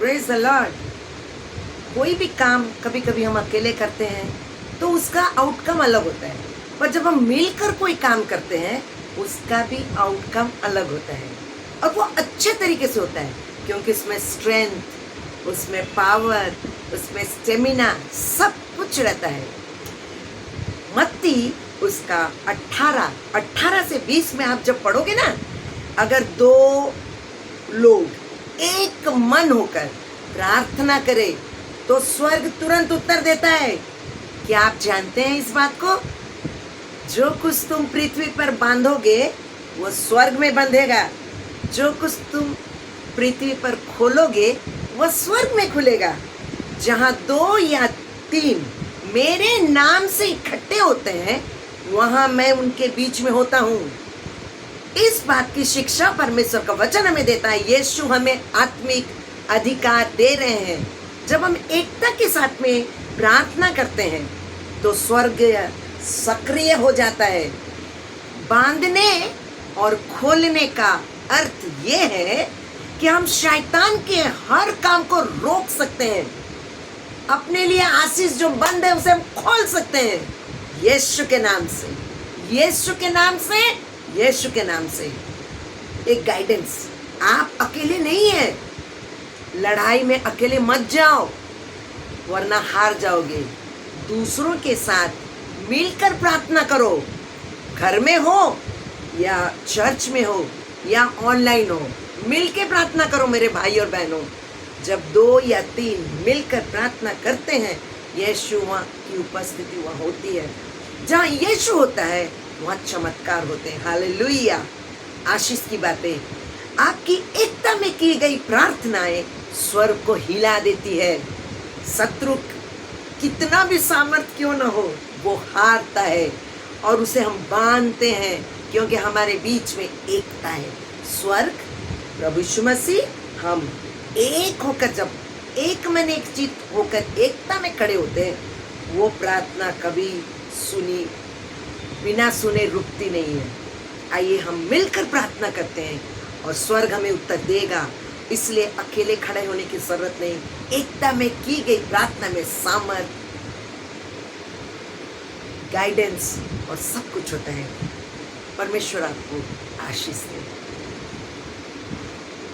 Praise the Lord. कोई भी काम कभी कभी हम अकेले करते हैं तो उसका आउटकम अलग होता है, पर जब हम मिलकर कोई काम करते हैं उसका भी आउटकम अलग होता है, और वो अच्छे तरीके से होता है, क्योंकि उसमें स्ट्रेंथ, उसमें पावर, उसमें स्टेमिना, सब कुछ रहता है। मत्ती उसका 18 से 20 में आप जब पढ़ोगे ना, अगर दो लोग एक मन होकर प्रार्थना करें तो स्वर्ग तुरंत उत्तर देता है। क्या आप जानते हैं इस बात को? जो कुछ तुम पृथ्वी पर बांधोगे वो स्वर्ग में बंधेगा, जो कुछ तुम पृथ्वी पर खोलोगे वो स्वर्ग में खुलेगा। जहाँ 2 या 3 मेरे नाम से इकट्ठे होते हैं वहां मैं उनके बीच में होता हूँ। इस बात की शिक्षा परमेश्वर का वचन हमें देता है। यीशु हमें आत्मिक अधिकार दे रहे हैं। जब हम एकता के साथ में प्रार्थना करते हैं तो स्वर्ग सक्रिय हो जाता है। बांधने और खोलने का अर्थ ये है कि हम शैतान के हर काम को रोक सकते हैं। अपने लिए आशीष जो बंद है उसे हम खोल सकते हैं यीशु के नाम से, यीशु के नाम से, यीशु के नाम से। एक गाइडेंस, आप अकेले नहीं हैं। लड़ाई में अकेले मत जाओ वरना हार जाओगे। दूसरों के साथ मिलकर प्रार्थना करो। घर में हो या चर्च में हो या ऑनलाइन हो, मिलकर प्रार्थना करो मेरे भाई और बहनों। जब 2 या 3 मिलकर प्रार्थना करते हैं, यीशु वहाँ की उपस्थिति वहाँ होती है। जहाँ यीशु होता है वहाँ चमत्कार होते हैं। हालेलुया। आशीष की बातें, आपकी एकता में की गई प्रार्थनाएं स्वर्ग को हिला देती है। शत्रु कितना भी सामर्थ क्यों न हो वो हारता है, और उसे हम बांधते हैं क्योंकि हमारे बीच में एकता है। स्वर्ग, प्रभु यीशु मसीह, हम एक होकर, जब एक मन एक चित होकर एकता में खड़े होते हैं, वो प्रार्थना कभी सुनी बिना सुने रुकती नहीं है। आइए हम मिलकर प्रार्थना करते हैं और स्वर्ग हमें उत्तर देगा। इसलिए अकेले खड़े होने की जरूरत नहीं। एकता में की गई प्रार्थना में सामर्थ, गाइडेंस और सब कुछ होता है। परमेश्वर आपको आशीष दे।